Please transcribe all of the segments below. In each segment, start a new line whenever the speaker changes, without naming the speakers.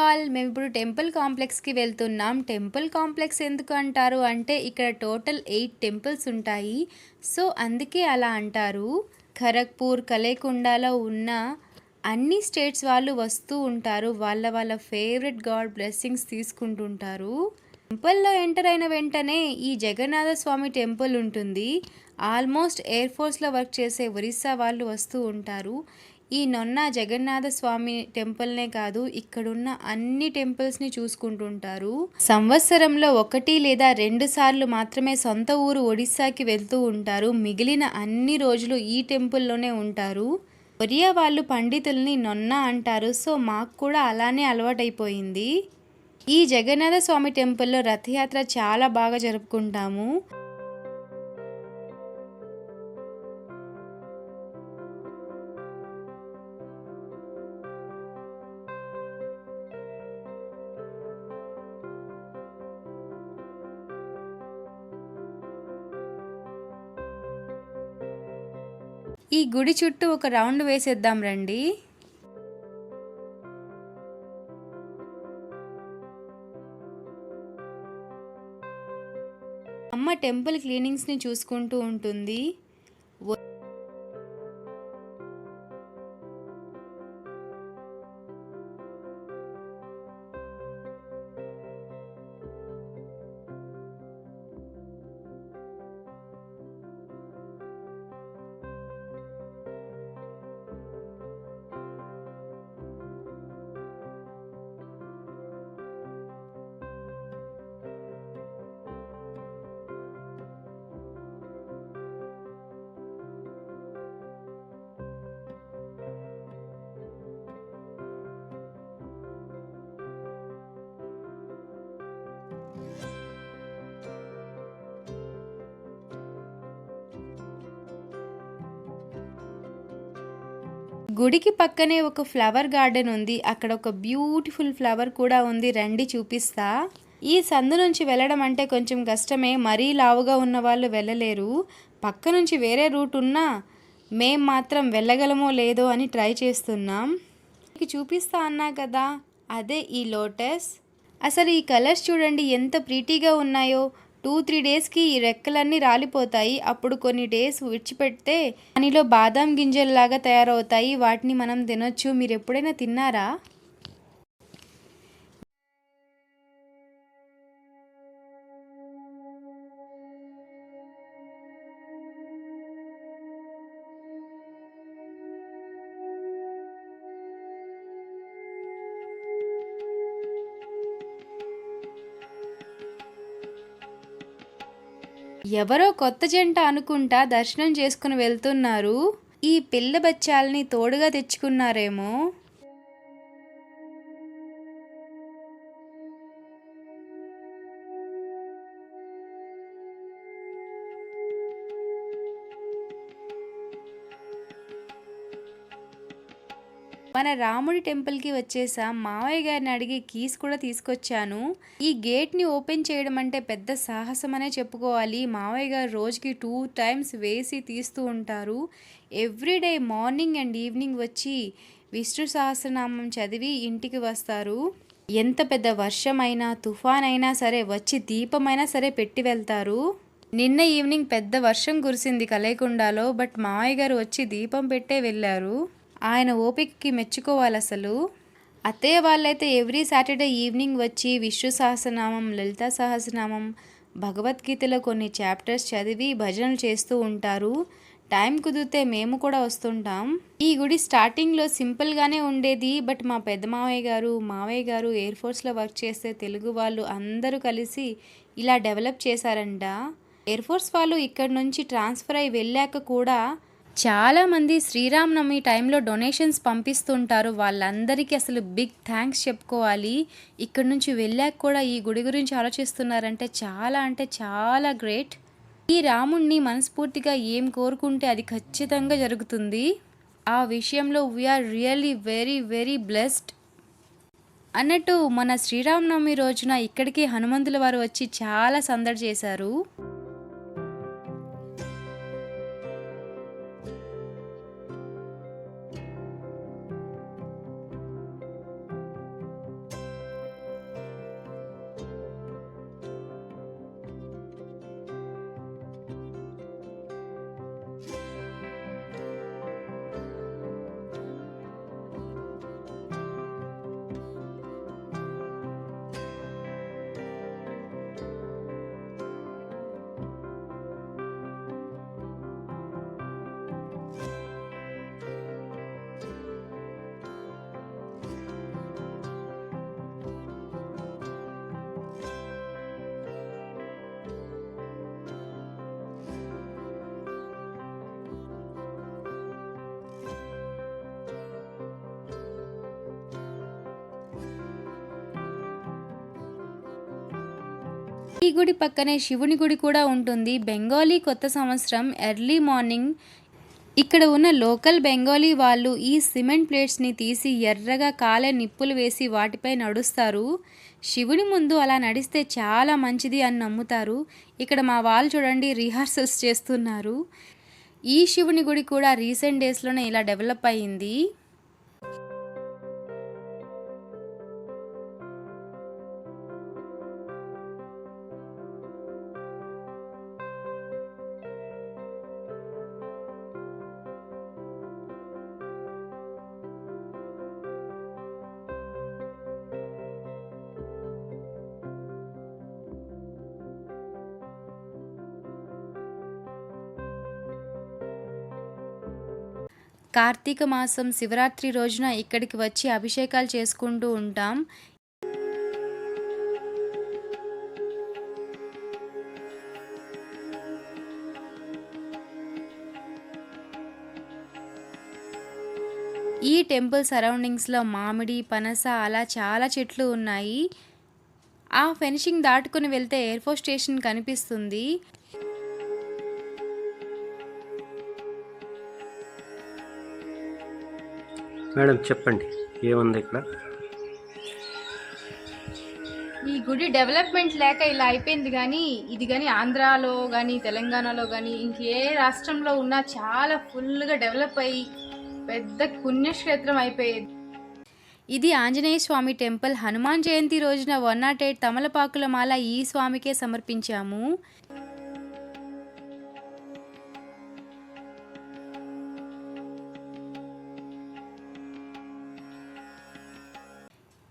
All మేమిప్పుడు temple కాంప్లెక్స్‌కి వెళ్తున్నాం. Temple complex ఎందుకు అంటారు అంటే ఇక్కడ టోటల్ 8 టెంపుల్స్ ఉంటాయి. సో, అందుకే అలా అంటారు. ఖరగ్‌పూర్, కలైకుండాలో ఉన్న అన్ని స్టేట్స్ వాళ్ళు వస్తూ ఉంటారు. వాళ్ళ వాళ్ళ ఫేవరెట్ గాడ్ బ్లెస్సింగ్స్ తీసుకుంటుంటారు. టెంపుల్‌లో ఎంటర్ అయిన వెంటనే ఈ జగన్నాథ స్వామి టెంపుల్ ఉంటుంది. ఆల్మోస్ట్ ఎయిర్ ఫోర్స్‌లో వర్క్ చేసే ఒరిస్సా వాళ్ళు వస్తూ ఉంటారు. ఈ నొన్న జగన్నాథ స్వామి టెంపుల్నే కాదు ఇక్కడున్న అన్ని టెంపుల్స్ని చూసుకుంటుంటారు. సంవత్సరంలో 1 లేదా 2 సార్లు మాత్రమే సొంత ఊరు ఒడిస్సాకి వెళ్తూ ఉంటారు. మిగిలిన అన్ని రోజులు ఈ టెంపుల్లోనే ఉంటారు. ఒరియా వాళ్ళు పండితుల్ని నొన్న అంటారు. సో మాకు కూడా అలానే అలవాటైపోయింది. ఈ జగన్నాథ స్వామి టెంపుల్లో రథయాత్ర చాలా బాగా జరుపుకుంటాము. ఈ గుడి చుట్టూ ఒక రౌండ్ వేసేద్దాం రండి. అమ్మ టెంపుల్ క్లీనింగ్స్ని చూసుకుంటూ ఉంటుంది. గుడికి పక్కనే ఒక ఫ్లవర్ గార్డెన్ ఉంది. అక్కడ ఒక బ్యూటిఫుల్ ఫ్లవర్ కూడా ఉంది. రండి చూపిస్తా. ఈ సందు నుంచి వెళ్ళడం అంటే కొంచెం కష్టమే. మరీ లావుగా ఉన్న వాళ్ళు వెళ్ళలేరు. పక్క నుంచి వేరే రూట్ ఉన్నా మేం మాత్రం వెళ్ళగలమో లేదో అని ట్రై చేస్తున్నాం. మీకు చూపిస్తా అన్నా కదా, అదే ఈ లోటస్. అసలు ఈ కలర్స్ చూడండి ఎంత ప్రీటీగా ఉన్నాయో. 2-3 డేస్కి ఈ రెక్కలన్నీ రాలిపోతాయి. అప్పుడు కొన్ని డేస్ విడిచిపెడితే దానిలో బాదాం గింజల్లాగా తయారవుతాయి. వాటిని మనం తినొచ్చు. మీరు ఎప్పుడైనా తిన్నారా? ఎవరో కొత్త జంట అనుకుంటా దర్శనం చేసుకుని వెళ్తున్నారు. ఈ పిల్ల బచ్చాల్ని తోడుగా తెచ్చుకున్నారేమో. మన రాముడి టెంపుల్కి వచ్చేసాం. మావయ్య గారిని అడిగి కీస్ కూడా తీసుకొచ్చాను. ఈ గేట్ని ఓపెన్ చేయడం అంటే పెద్ద సాహసం అనే చెప్పుకోవాలి. మావయ్య గారు రోజుకి 2 టైమ్స్ వేసి తీస్తూ ఉంటారు. ఎవ్రీడే మార్నింగ్ అండ్ ఈవినింగ్ వచ్చి విష్ణు సహస్రనామం చదివి ఇంటికి వస్తారు. ఎంత పెద్ద వర్షమైనా తుఫాన్ అయినా సరే వచ్చి దీపమైనా సరే పెట్టి వెళ్తారు. నిన్న ఈవినింగ్ పెద్ద వర్షం కురిసింది కలైకుండాలో. బట్ మావయ్య గారు వచ్చి దీపం పెట్టే వెళ్ళారు. ఆయన ఓపికకి మెచ్చుకోవాలి అసలు. అత్తయ్య వాళ్ళైతే ఎవ్రీ సాటర్డే ఈవినింగ్ వచ్చి విష్ణు సహస్రనామం, లలితా సహస్రనామం, భగవద్గీతలో కొన్ని చాప్టర్స్ చదివి భజనలు చేస్తూ ఉంటారు. టైం కుదిరితే మేము కూడా వస్తుంటాం. ఈ గుడి స్టార్టింగ్లో సింపుల్గానే ఉండేది. బట్ మా పెద్ద మావయ్య గారు ఎయిర్ ఫోర్స్లో వర్క్ చేస్తే తెలుగు వాళ్ళు అందరూ కలిసి ఇలా డెవలప్ చేశారంట. ఎయిర్ ఫోర్స్ వాళ్ళు ఇక్కడ నుంచి ట్రాన్స్ఫర్ అయి వెళ్ళాక కూడా చాలామంది శ్రీరామనవమి టైంలో డొనేషన్స్ పంపిస్తుంటారు. వాళ్ళందరికీ అసలు బిగ్ థ్యాంక్స్ చెప్పుకోవాలి. ఇక్కడ నుంచి వెళ్ళాక కూడా ఈ గుడి గురించి ఆలోచిస్తున్నారంటే చాలా అంటే చాలా గ్రేట్. ఈ రాముణ్ణి మనస్ఫూర్తిగా ఏం కోరుకుంటే అది ఖచ్చితంగా జరుగుతుంది. ఆ విషయంలో we are really very very blessed. అన్నట్టు మన శ్రీరామనవమి రోజున ఇక్కడికి హనుమంతుల వారు వచ్చి చాలా సందడి చేశారు. ఈ గుడి పక్కనే శివుని గుడి కూడా ఉంటుంది. బెంగాలీ కొత్త సంవత్సరం ఎర్లీ మార్నింగ్ ఇక్కడ ఉన్న లోకల్ బెంగాలీ వాళ్ళు ఈ సిమెంట్ ప్లేట్స్ని తీసి ఎర్రగా కాలే నిప్పులు వేసి వాటిపై నడుస్తారు. శివుని ముందు అలా నడిస్తే చాలా మంచిది అని నమ్ముతారు. ఇక్కడ మా వాళ్ళు చూడండి రిహార్సల్స్ చేస్తున్నారు. ఈ శివుని గుడి కూడా రీసెంట్ డేస్లోనే ఇలా డెవలప్ అయ్యింది. కార్తీక మాసం శివరాత్రి రోజున ఇక్కడికి వచ్చి అభిషేకాలు చేసుకుంటూ ఉంటాం. ఈ టెంపుల్ సరౌండింగ్స్లో మామిడి, పనస అలా చాలా చెట్లు ఉన్నాయి. ఆ ఫెన్సింగ్ దాటుకుని వెళ్తే ఎయిర్ ఫోర్స్ స్టేషన్ కనిపిస్తుంది.
మేడం చెప్పండి ఏముంది ఇక్కడ?
ఈ గుడి డెవలప్మెంట్ లేక ఇలా అయిపోయింది, కానీ ఇది కానీ ఆంధ్రాలో కానీ తెలంగాణలో కానీ ఇంకే రాష్ట్రంలో ఉన్నా చాలా ఫుల్గా డెవలప్ అయ్యి పెద్ద పుణ్యక్షేత్రం అయిపోయేది. ఇది ఆంజనేయ స్వామి టెంపుల్. హనుమాన్ జయంతి రోజున 108 తమలపాకుల మాల ఈ స్వామికే సమర్పించాము.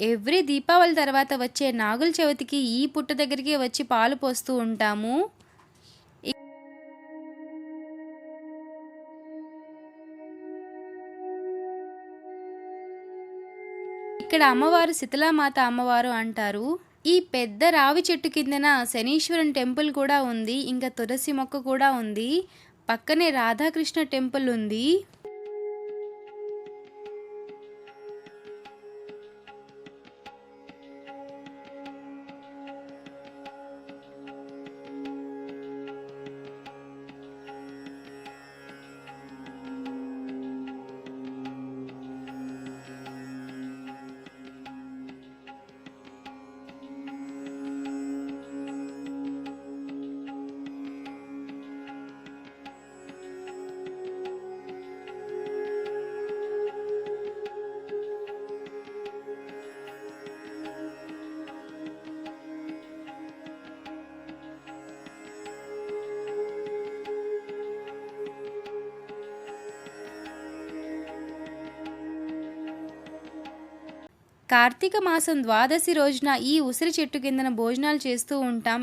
ఎవ్రీ దీపావళి తర్వాత వచ్చే నాగుల చవితికి ఈ పుట్ట దగ్గరికి వచ్చి పాలు పోస్తూ ఉంటాము. ఇక్కడ అమ్మవారు శీతలామాత అమ్మవారు అంటారు. ఈ పెద్ద రావి చెట్టు కిందన శనీశ్వరన్ టెంపుల్ కూడా ఉంది. ఇంకా తులసి మొక్క కూడా ఉంది. పక్కనే రాధాకృష్ణ టెంపుల్ ఉంది. కార్తీక మాసం ద్వాదశి రోజున ఈ ఉసిరి చెట్టు కిందన భోజనాలు చేస్తూ ఉంటాం.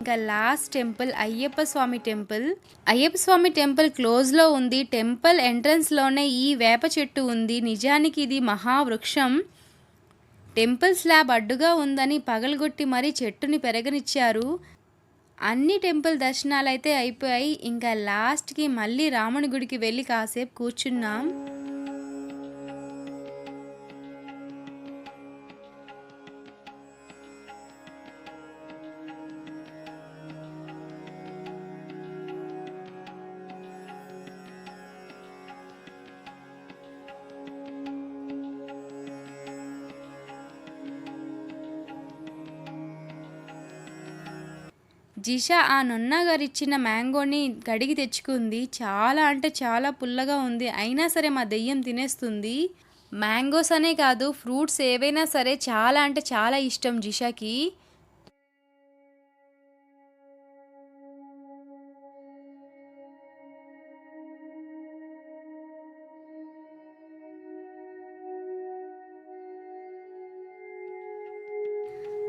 ఇంకా లాస్ట్ టెంపుల్ అయ్యప్ప స్వామి టెంపుల్. అయ్యప్ప స్వామి టెంపుల్ క్లోజ్లో ఉంది. టెంపుల్ ఎంట్రన్స్లోనే ఈ వేప చెట్టు ఉంది. నిజానికి ఇది మహావృక్షం. టెంపుల్ స్లాబ్ అడ్డుగా ఉందని పగలగొట్టి మరీ చెట్టుని పెరగనిచ్చారు. అన్ని టెంపుల్ దర్శనాలు అయితే అయిపోయాయి. ఇంకా లాస్ట్కి మళ్ళీ రాముని గుడికి వెళ్ళి కాసేపు కూర్చున్నాం. జిషా ఆ నొన్నా గారు ఇచ్చిన మ్యాంగోని కడిగి తెచ్చుకుంది. చాలా అంటే చాలా పుల్లగా ఉంది. అయినా సరే మా దెయ్యం తినేస్తుంది. మ్యాంగోస్ అనే కాదు, ఫ్రూట్స్ ఏవైనా సరే చాలా అంటే చాలా ఇష్టం జిషాకి.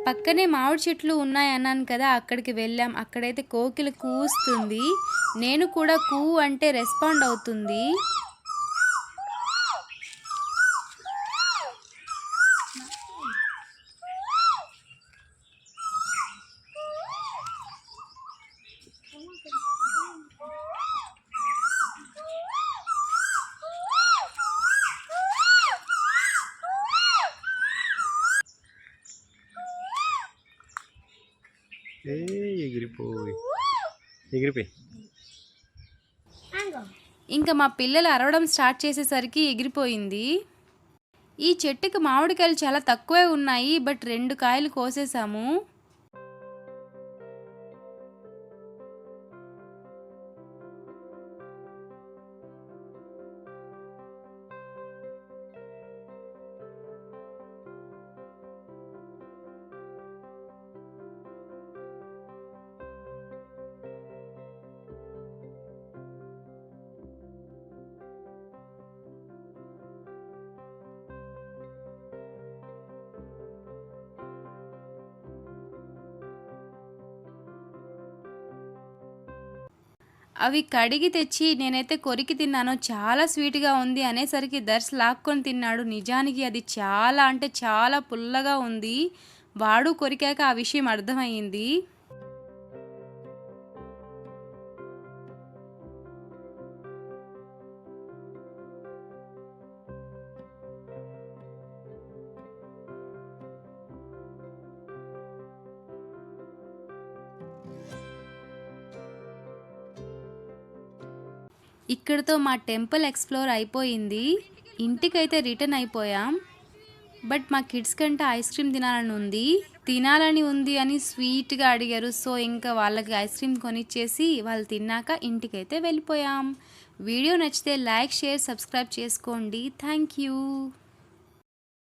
పక్కనే మామిడి చెట్లు ఉన్నాయన్నాను కదా, అక్కడికి వెళ్ళాం. అక్కడైతే కోకిల కూస్తుంది. నేను కూడా కూ అంటే రెస్పాండ్ అవుతుంది.
ఏ ఎగిరిపోయి ఎగిరిపోయి
ఇంకా మా పిల్లలు అరవడం స్టార్ట్ చేసేసరికి ఎగిరిపోయింది. ఈ చెట్టుకి మామిడికాయలు చాలా తక్కువే ఉన్నాయి, బట్ 2 కాయలు కోసేసాము. అవి కడిగి తెచ్చి నేనైతే కొరికి తిన్నాను. చాలా స్వీట్గా ఉంది అనేసరికి దర్శ్ లాక్కొని తిన్నాడు. నిజానికి అది చాలా అంటే చాలా పుల్లగా ఉంది. వాడు కొరికాక ఆ విషయం అర్థమయ్యింది. ఇక్కడితో మా టెంపుల్ ఎక్స్ప్లోర్ అయిపోయింది. ఇంటికైతే రిటర్న్ అయిపోయాం. బట్ మా కిడ్స్ కంటే ఐస్ క్రీమ్ తినాలని ఉంది అని స్వీట్గా అడిగారు. సో ఇంకా వాళ్ళకి ఐస్ క్రీమ్ కొనిచ్చేసి వాళ్ళు తిన్నాక ఇంటికైతే వెళ్ళిపోయాం. వీడియో నచ్చితే లైక్, షేర్, సబ్స్క్రైబ్ చేసుకోండి. Thank you.